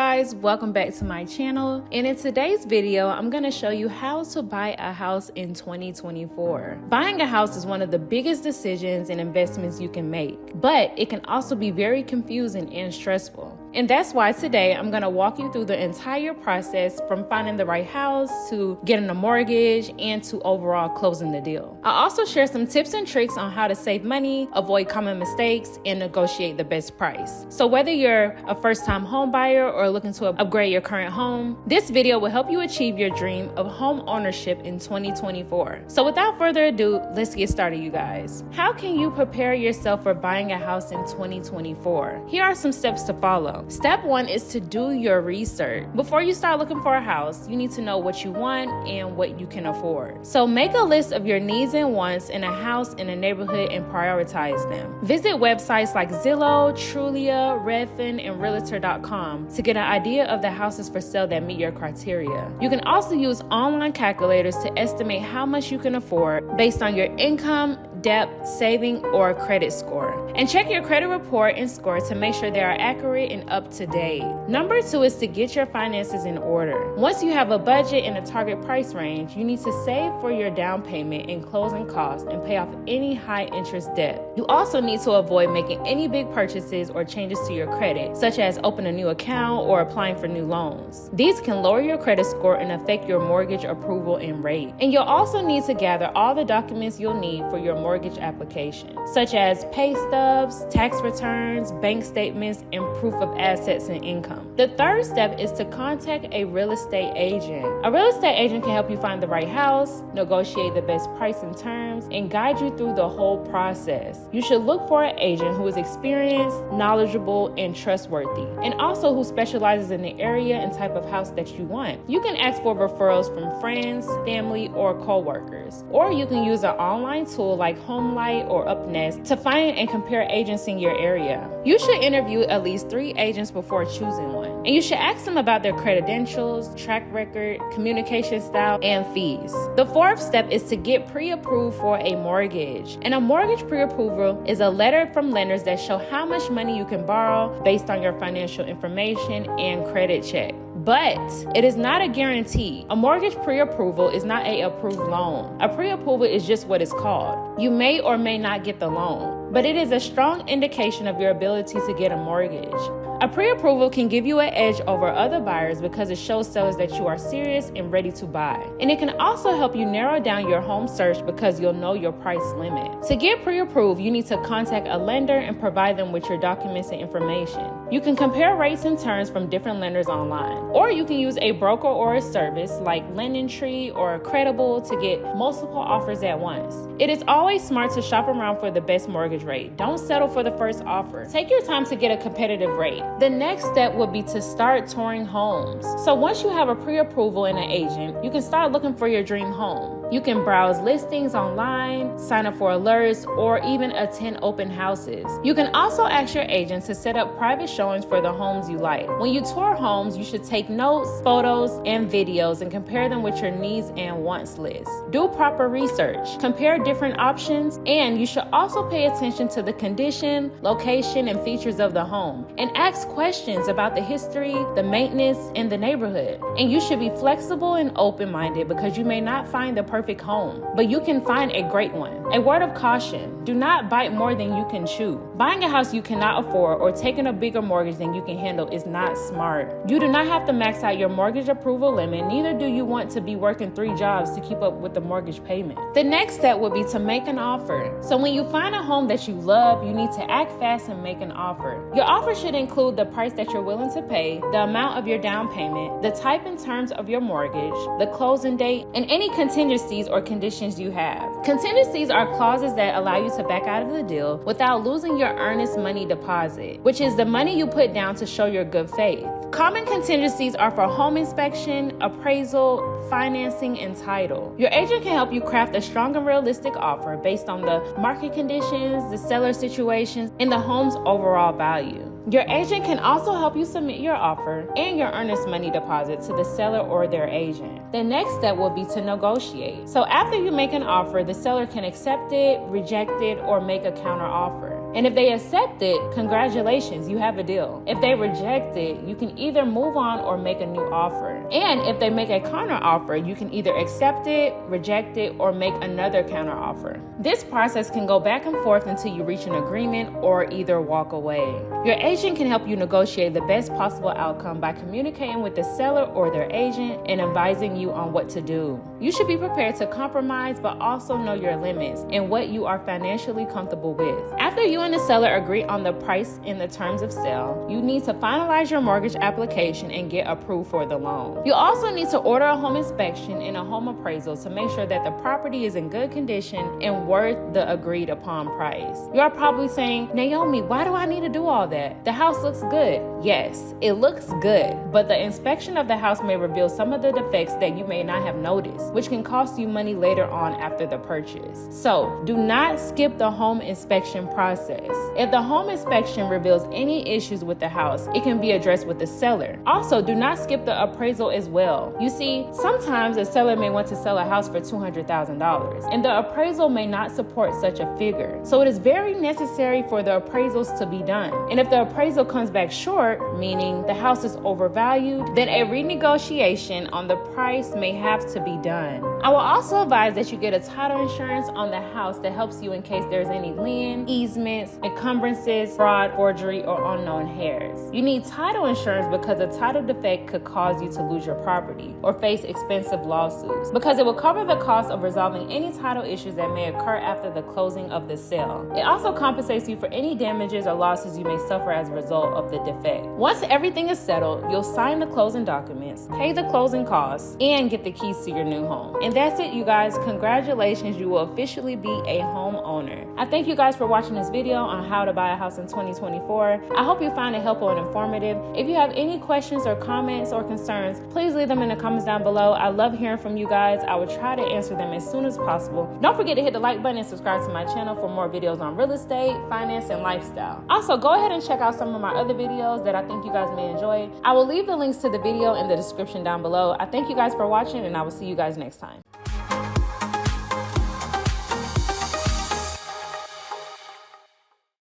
guys, welcome back to my channel, and in today's video I'm going to show you how to buy a house in 2024. Buying a house is one of the biggest decisions and investments you can make, but it can also be very confusing and stressful. And that's why today I'm going to walk you through the entire process from finding the right house to getting a mortgage and to overall closing the deal. I'll also share some tips and tricks on how to save money, avoid common mistakes, and negotiate the best price. So whether you're a first-time home buyer or looking to upgrade your current home, this video will help you achieve your dream of home ownership in 2024. So without further ado, let's get started, you guys. How can you prepare yourself for buying a house in 2024? Here are some steps to follow. Step 1 is to do your research. Before you start looking for a house, you need to know what you want and what you can afford. So make a list of your needs and wants in a house in a neighborhood and prioritize them. Visit websites like Zillow, Trulia, Redfin, and Realtor.com to get an idea of the houses for sale that meet your criteria. You can also use online calculators to estimate how much you can afford based on your income, debt, saving, or credit score. And check your credit report and score to make sure they are accurate and up to date. Number 2 is to get your finances in order. Once you have a budget and a target price range, you need to save for your down payment and closing costs and pay off any high interest debt. You also need to avoid making any big purchases or changes to your credit, such as opening a new account or applying for new loans. These can lower your credit score and affect your mortgage approval and rate. And you'll also need to gather all the documents you'll need for your mortgage application, such as pay stubs, tax returns, bank statements, and proof of assets and income. The third step is to contact a real estate agent. A real estate agent can help you find the right house, negotiate the best price and terms, and guide you through the whole process. You should look for an agent who is experienced, knowledgeable, and trustworthy, and also who specializes in the area and type of house that you want. You can ask for referrals from friends, family, or co-workers, or you can use an online tool like HomeLight or UpNest to find and compare agents in your area. You should interview at least 3 agents before choosing one, and you should ask them about their credentials, track record, communication style, and fees. The fourth step is to get pre-approved for a mortgage. And a mortgage pre-approval is a letter from lenders that show how much money you can borrow based on your financial information and credit check. But it is not a guarantee. A mortgage pre-approval is not an approved loan. A pre-approval is just what it's called. You may or may not get the loan, but it is a strong indication of your ability to get a mortgage. A pre-approval can give you an edge over other buyers because it shows sellers that you are serious and ready to buy. And it can also help you narrow down your home search because you'll know your price limit. To get pre-approved, you need to contact a lender and provide them with your documents and information. You can compare rates and terms from different lenders online, or you can use a broker or a service like LendingTree or Credible to get multiple offers at once. It is always smart to shop around for the best mortgage rate. Don't settle for the first offer. Take your time to get a competitive rate. The next step would be to start touring homes. So once you have a pre-approval and an agent, you can start looking for your dream home. You can browse listings online, sign up for alerts, or even attend open houses. You can also ask your agent to set up private showings for the homes you like. When you tour homes, you should take notes, photos, and videos and compare them with your needs and wants list. Do proper research, compare different options, and you should also pay attention to the condition, location, and features of the home, and ask questions about the history, the maintenance, and the neighborhood. And you should be flexible and open-minded because you may not find the perfect home, but you can find a great one. A word of caution: do not bite more than you can chew. Buying a house you cannot afford or taking a bigger mortgage than you can handle is not smart. You do not have to max out your mortgage approval limit, neither do you want to be working 3 jobs to keep up with the mortgage payment. The next step would be to make an offer. So when you find a home that you love, you need to act fast and make an offer. Your offer should include the price that you're willing to pay, the amount of your down payment, the type and terms of your mortgage, the closing date, and any contingencies or conditions you have. Contingencies are clauses that allow you to back out of the deal without losing your earnest money deposit, which is the money you put down to show your good faith. Common contingencies are for home inspection, appraisal, financing, and title. Your agent can help you craft a strong and realistic offer based on the market conditions, the seller situations, and the home's overall value. Your agent can also help you submit your offer and your earnest money deposit to the seller or their agent. The next step will be to negotiate. So after you make an offer, the seller can accept it, reject it, or make a counter offer. And if they accept it, congratulations, you have a deal. If they reject it, you can either move on or make a new offer. And if they make a counter offer, you can either accept it, reject it, or make another counter offer. This process can go back and forth until you reach an agreement or either walk away. Your agent can help you negotiate the best possible outcome by communicating with the seller or their agent and advising you on what to do. You should be prepared to compromise, but also know your limits and what you are financially comfortable with. After you and the seller agree on the price and the terms of sale, you need to finalize your mortgage application and get approved for the loan. You also need to order a home inspection and a home appraisal to make sure that the property is in good condition and worth the agreed upon price. You are probably saying, Naomi, why do I need to do all that? The house looks good. Yes, it looks good, but the inspection of the house may reveal some of the defects that you may not have noticed, which can cost you money later on after the purchase. So do not skip the home inspection process. If the home inspection reveals any issues with the house, it can be addressed with the seller. Also, do not skip the appraisal as well. You see, sometimes a seller may want to sell a house for $200,000, and the appraisal may not support such a figure. So it is very necessary for the appraisals to be done. And if the appraisal comes back short, meaning the house is overvalued, then a renegotiation on the price may have to be done. I will also advise that you get a title insurance on the house that helps you in case there's any lien, easements, encumbrances, fraud, forgery, or unknown heirs. You need title insurance because a title defect could cause you to lose your property or face expensive lawsuits, because it will cover the cost of resolving any title issues that may occur after the closing of the sale. It also compensates you for any damages or losses you may suffer as a result of the defect. Once everything is settled, you'll sign the closing documents, pay the closing costs, and get the keys to your new home. And that's it, you guys. Congratulations, you will officially be a homeowner. I thank you guys for watching this video on how to buy a house in 2024. I hope you find it helpful and informative. If you have any questions or comments or concerns, please leave them in the comments down below. I love hearing from you guys. I will try to answer them as soon as possible. Don't forget to hit the like button and subscribe to my channel for more videos on real estate, finance, and lifestyle. Also, go ahead and check out some of my other videos that I think you guys may enjoy. I will leave the links to the video in the description down below. I thank you guys for watching, and I will see you guys next time.